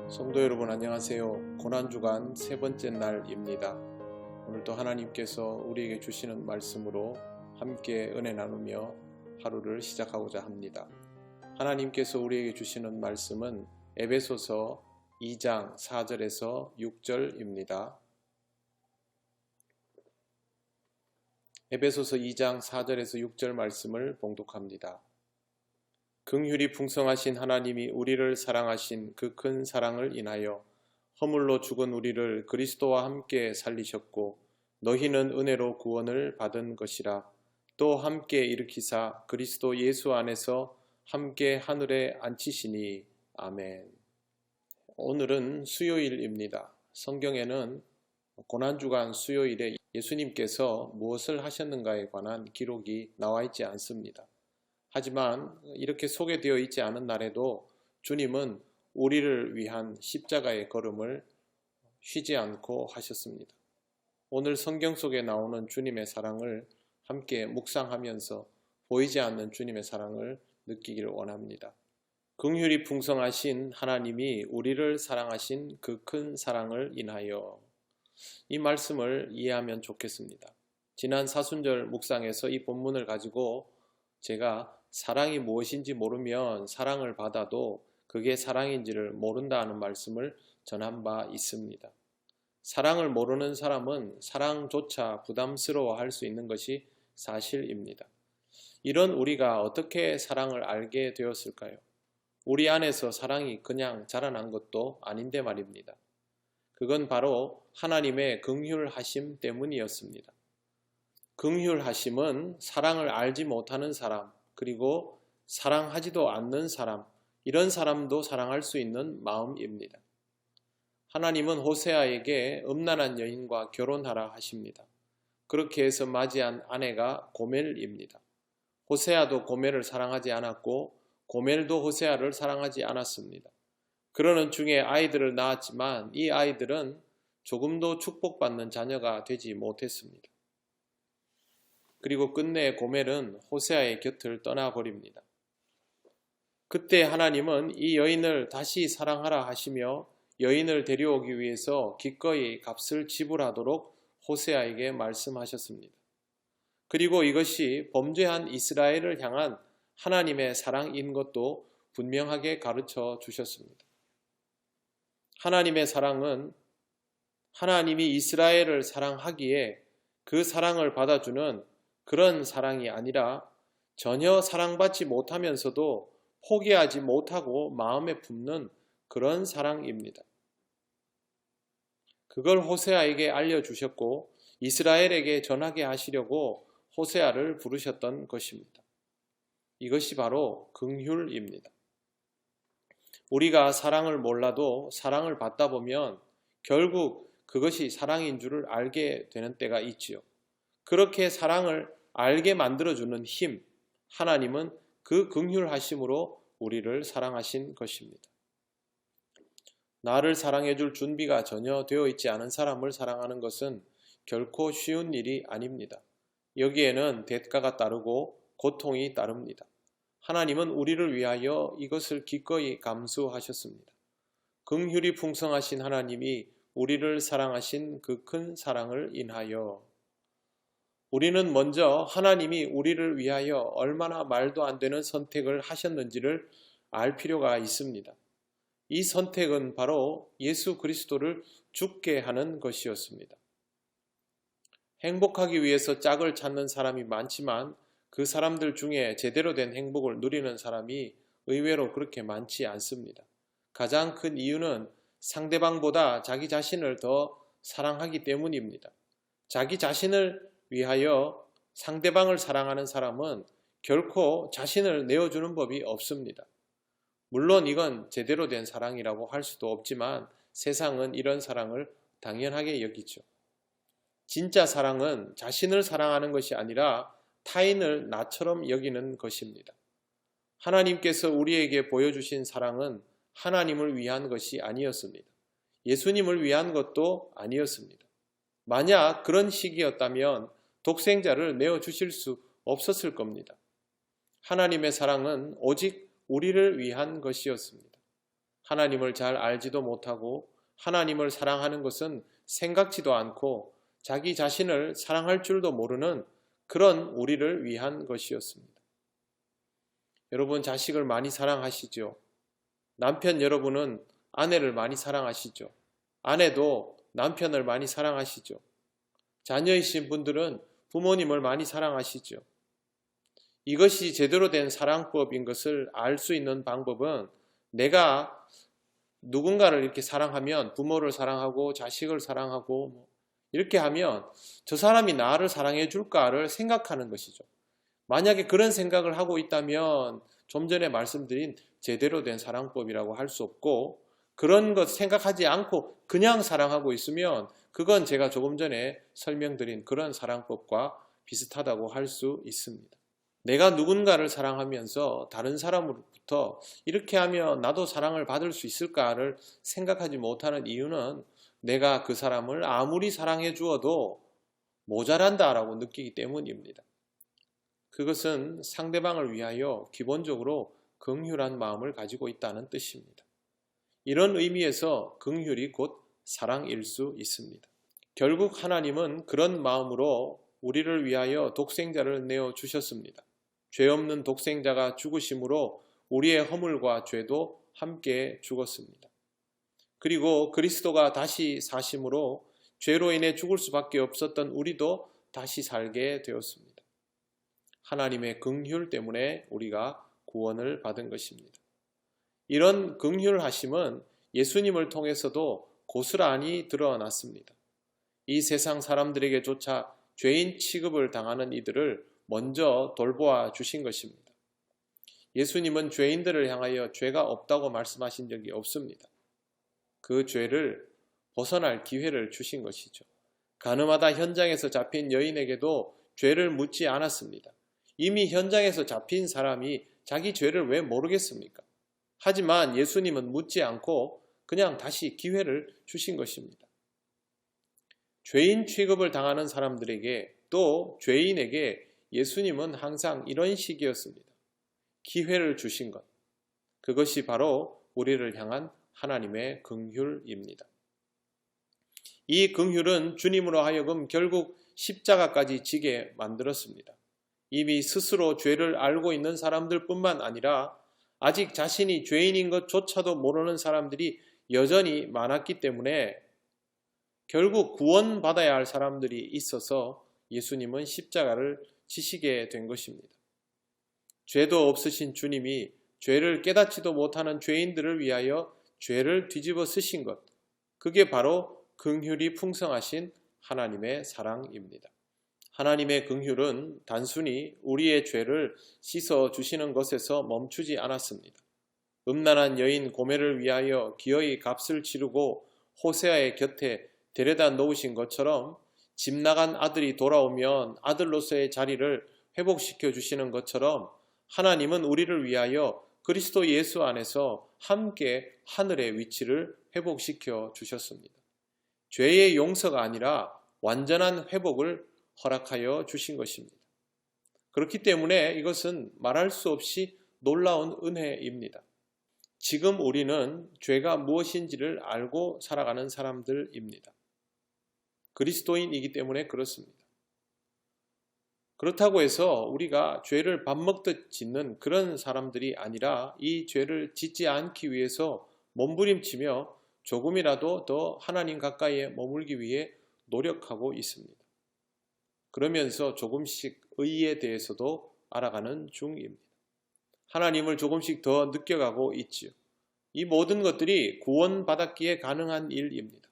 성도 여러분 안녕하세요. 고난주간 세 번째 날입니다. 오늘도 하나님께서 우리에게 주시는 말씀으로 함께 은혜 나누며 하루를 시작하고자 합니다. 하나님께서 우리에게 주시는 말씀은 에베소서 2장 4절에서 6절입니다. 에베소서 2장 4절에서 6절 말씀을 봉독합니다. 긍휼이 풍성하신 하나님이 우리를 사랑하신 그 큰 사랑을 인하여 허물로 죽은 우리를 그리스도와 함께 살리셨고 너희는 은혜로 구원을 받은 것이라. 또 함께 일으키사 그리스도 예수 안에서 함께 하늘에 앉히시니. 아멘. 오늘은 수요일입니다. 성경에는 고난주간 수요일에 예수님께서 무엇을 하셨는가에 관한 기록이 나와 있지 않습니다. 하지만 이렇게 소개되어 있지 않은 날에도 주님은 우리를 위한 십자가의 걸음을 쉬지 않고 하셨습니다. 오늘 성경 속에 나오는 주님의 사랑을 함께 묵상하면서 보이지 않는 주님의 사랑을 느끼기를 원합니다. 긍휼이 풍성하신 하나님이 우리를 사랑하신 그 큰 사랑을 인하여, 이 말씀을 이해하면 좋겠습니다. 지난 사순절 묵상에서 이 본문을 가지고 제가 사랑이 무엇인지 모르면 사랑을 받아도 그게 사랑인지를 모른다는 말씀을 전한 바 있습니다. 사랑을 모르는 사람은 사랑조차 부담스러워할 수 있는 것이 사실입니다. 이런 우리가 어떻게 사랑을 알게 되었을까요? 우리 안에서 사랑이 그냥 자라난 것도 아닌데 말입니다. 그건 바로 하나님의 긍휼하심 때문이었습니다. 긍휼하심은 사랑을 알지 못하는 사람, 그리고 사랑하지도 않는 사람, 이런 사람도 사랑할 수 있는 마음입니다. 하나님은 호세아에게 음란한 여인과 결혼하라 하십니다. 그렇게 해서 맞이한 아내가 고멜입니다. 호세아도 고멜을 사랑하지 않았고 고멜도 호세아를 사랑하지 않았습니다. 그러는 중에 아이들을 낳았지만 이 아이들은 조금도 축복받는 자녀가 되지 못했습니다. 그리고 끝내 고멜은 호세아의 곁을 떠나버립니다. 그때 하나님은 이 여인을 다시 사랑하라 하시며 여인을 데려오기 위해서 기꺼이 값을 지불하도록 호세아에게 말씀하셨습니다. 그리고 이것이 범죄한 이스라엘을 향한 하나님의 사랑인 것도 분명하게 가르쳐 주셨습니다. 하나님의 사랑은 하나님이 이스라엘을 사랑하기에 그 사랑을 받아주는 그런 사랑이 아니라 전혀 사랑받지 못하면서도 포기하지 못하고 마음에 품는 그런 사랑입니다. 그걸 호세아에게 알려주셨고 이스라엘에게 전하게 하시려고 호세아를 부르셨던 것입니다. 이것이 바로 긍휼입니다. 우리가 사랑을 몰라도 사랑을 받다 보면 결국 그것이 사랑인 줄을 알게 되는 때가 있지요. 그렇게 사랑을 알게 만들어주는 힘, 하나님은 그 긍휼하심으로 우리를 사랑하신 것입니다. 나를 사랑해줄 준비가 전혀 되어 있지 않은 사람을 사랑하는 것은 결코 쉬운 일이 아닙니다. 여기에는 대가가 따르고 고통이 따릅니다. 하나님은 우리를 위하여 이것을 기꺼이 감수하셨습니다. 긍휼이 풍성하신 하나님이 우리를 사랑하신 그 큰 사랑을 인하여, 우리는 먼저 하나님이 우리를 위하여 얼마나 말도 안 되는 선택을 하셨는지를 알 필요가 있습니다. 이 선택은 바로 예수 그리스도를 죽게 하는 것이었습니다. 행복하기 위해서 짝을 찾는 사람이 많지만 그 사람들 중에 제대로 된 행복을 누리는 사람이 의외로 그렇게 많지 않습니다. 가장 큰 이유는 상대방보다 자기 자신을 더 사랑하기 때문입니다. 자기 자신을 위하여 상대방을 사랑하는 사람은 결코 자신을 내어주는 법이 없습니다. 물론 이건 제대로 된 사랑이라고 할 수도 없지만 세상은 이런 사랑을 당연하게 여기죠. 진짜 사랑은 자신을 사랑하는 것이 아니라 타인을 나처럼 여기는 것입니다. 하나님께서 우리에게 보여주신 사랑은 하나님을 위한 것이 아니었습니다. 예수님을 위한 것도 아니었습니다. 만약 그런 식이었다면 독생자를 내어주실 수 없었을 겁니다. 하나님의 사랑은 오직 우리를 위한 것이었습니다. 하나님을 잘 알지도 못하고 하나님을 사랑하는 것은 생각지도 않고 자기 자신을 사랑할 줄도 모르는 그런 우리를 위한 것이었습니다. 여러분 자식을 많이 사랑하시죠? 남편 여러분은 아내를 많이 사랑하시죠? 아내도 남편을 많이 사랑하시죠? 자녀이신 분들은 부모님을 많이 사랑하시죠? 이것이 제대로 된 사랑법인 것을 알 수 있는 방법은 내가 누군가를 이렇게 사랑하면 부모를 사랑하고 자식을 사랑하고 이렇게 하면 저 사람이 나를 사랑해 줄까를 생각하는 것이죠. 만약에 그런 생각을 하고 있다면 좀 전에 말씀드린 제대로 된 사랑법이라고 할 수 없고 그런 것 생각하지 않고 그냥 사랑하고 있으면 그건 제가 조금 전에 설명드린 그런 사랑법과 비슷하다고 할 수 있습니다. 내가 누군가를 사랑하면서 다른 사람으로부터 이렇게 하면 나도 사랑을 받을 수 있을까를 생각하지 못하는 이유는 내가 그 사람을 아무리 사랑해 주어도 모자란다라고 느끼기 때문입니다. 그것은 상대방을 위하여 기본적으로 긍휼한 마음을 가지고 있다는 뜻입니다. 이런 의미에서 긍휼이 곧 사랑일 수 있습니다. 결국 하나님은 그런 마음으로 우리를 위하여 독생자를 내어주셨습니다. 죄 없는 독생자가 죽으심으로 우리의 허물과 죄도 함께 죽었습니다. 그리고 그리스도가 다시 사심으로 죄로 인해 죽을 수밖에 없었던 우리도 다시 살게 되었습니다. 하나님의 긍휼 때문에 우리가 구원을 받은 것입니다. 이런 긍휼하심은 예수님을 통해서도 고스란히 드러났습니다. 이 세상 사람들에게조차 죄인 취급을 당하는 이들을 먼저 돌보아 주신 것입니다. 예수님은 죄인들을 향하여 죄가 없다고 말씀하신 적이 없습니다. 그 죄를 벗어날 기회를 주신 것이죠. 가늠하다 현장에서 잡힌 여인에게도 죄를 묻지 않았습니다. 이미 현장에서 잡힌 사람이 자기 죄를 왜 모르겠습니까? 하지만 예수님은 묻지 않고 그냥 다시 기회를 주신 것입니다. 죄인 취급을 당하는 사람들에게 또 죄인에게 예수님은 항상 이런 식이었습니다. 기회를 주신 것. 그것이 바로 우리를 향한 하나님의 긍휼입니다. 이 긍휼은 주님으로 하여금 결국 십자가까지 지게 만들었습니다. 이미 스스로 죄를 알고 있는 사람들뿐만 아니라 아직 자신이 죄인인 것조차도 모르는 사람들이 여전히 많았기 때문에 결국 구원받아야 할 사람들이 있어서 예수님은 십자가를 지시게 된 것입니다. 죄도 없으신 주님이 죄를 깨닫지도 못하는 죄인들을 위하여 죄를 뒤집어 쓰신 것, 그게 바로 긍휼이 풍성하신 하나님의 사랑입니다. 하나님의 긍휼은 단순히 우리의 죄를 씻어 주시는 것에서 멈추지 않았습니다. 음란한 여인 고멜을 위하여 기어이 값을 치르고 호세아의 곁에 데려다 놓으신 것처럼 집 나간 아들이 돌아오면 아들로서의 자리를 회복시켜 주시는 것처럼 하나님은 우리를 위하여 그리스도 예수 안에서 함께 하늘의 위치를 회복시켜 주셨습니다. 죄의 용서가 아니라 완전한 회복을 허락하여 주신 것입니다. 그렇기 때문에 이것은 말할 수 없이 놀라운 은혜입니다. 지금 우리는 죄가 무엇인지를 알고 살아가는 사람들입니다. 그리스도인이기 때문에 그렇습니다. 그렇다고 해서 우리가 죄를 밥 먹듯 짓는 그런 사람들이 아니라 이 죄를 짓지 않기 위해서 몸부림치며 조금이라도 더 하나님 가까이에 머물기 위해 노력하고 있습니다. 그러면서 조금씩 의에 대해서도 알아가는 중입니다. 하나님을 조금씩 더 느껴가고 있지요. 이 모든 것들이 구원받았기에 가능한 일입니다.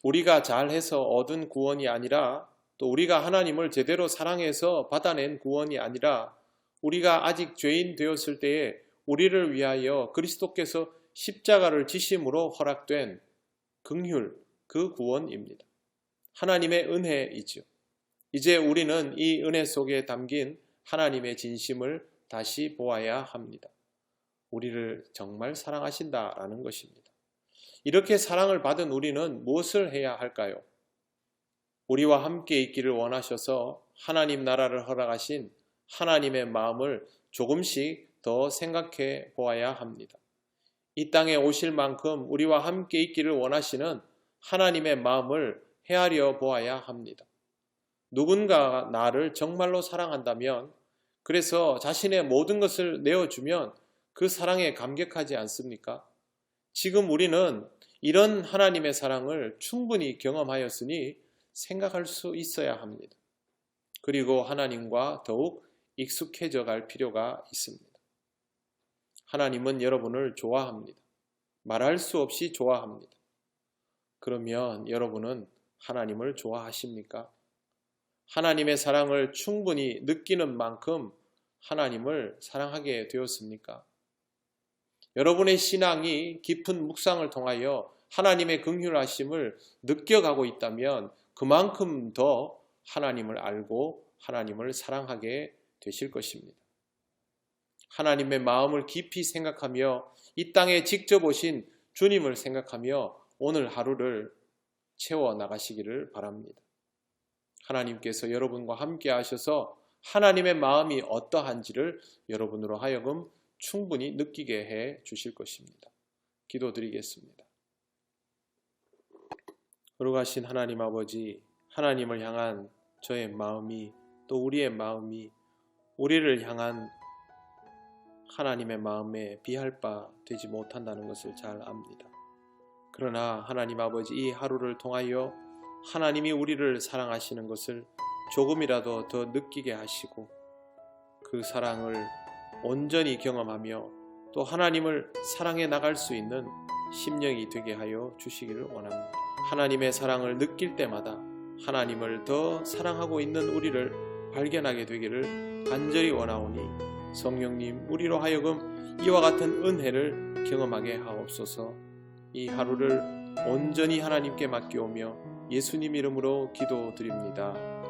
우리가 잘해서 얻은 구원이 아니라 또 우리가 하나님을 제대로 사랑해서 받아낸 구원이 아니라 우리가 아직 죄인 되었을 때에 우리를 위하여 그리스도께서 십자가를 지심으로 허락된 긍휼, 그 구원입니다. 하나님의 은혜이죠. 이제 우리는 이 은혜 속에 담긴 하나님의 진심을 다시 보아야 합니다. 우리를 정말 사랑하신다라는 것입니다. 이렇게 사랑을 받은 우리는 무엇을 해야 할까요? 우리와 함께 있기를 원하셔서 하나님 나라를 허락하신 하나님의 마음을 조금씩 더 생각해 보아야 합니다. 이 땅에 오실 만큼 우리와 함께 있기를 원하시는 하나님의 마음을 헤아려 보아야 합니다. 누군가 나를 정말로 사랑한다면, 그래서 자신의 모든 것을 내어주면 그 사랑에 감격하지 않습니까? 지금 우리는 이런 하나님의 사랑을 충분히 경험하였으니 생각할 수 있어야 합니다. 그리고 하나님과 더욱 익숙해져 갈 필요가 있습니다. 하나님은 여러분을 좋아합니다. 말할 수 없이 좋아합니다. 그러면 여러분은 하나님을 좋아하십니까? 하나님의 사랑을 충분히 느끼는 만큼 하나님을 사랑하게 되었습니까? 여러분의 신앙이 깊은 묵상을 통하여 하나님의 긍휼하심을 느껴가고 있다면 그만큼 더 하나님을 알고 하나님을 사랑하게 되실 것입니다. 하나님의 마음을 깊이 생각하며 이 땅에 직접 오신 주님을 생각하며 오늘 하루를 채워 나가시기를 바랍니다. 하나님께서 여러분과 함께 하셔서 하나님의 마음이 어떠한지를 여러분으로 하여금 충분히 느끼게 해 주실 것입니다. 기도드리겠습니다. 거룩하신 하나님 아버지, 하나님을 향한 저의 마음이, 또 우리의 마음이 우리를 향한 하나님의 마음에 비할 바 되지 못한다는 것을 잘 압니다. 그러나 하나님 아버지, 이 하루를 통하여 하나님이 우리를 사랑하시는 것을 조금이라도 더 느끼게 하시고 그 사랑을 온전히 경험하며 또 하나님을 사랑해 나갈 수 있는 심령이 되게 하여 주시기를 원합니다. 하나님의 사랑을 느낄 때마다 하나님을 더 사랑하고 있는 우리를 발견하게 되기를 간절히 원하오니 성령님, 우리로 하여금 이와 같은 은혜를 경험하게 하옵소서. 이 하루를 온전히 하나님께 맡기오며 예수님 이름으로 기도드립니다.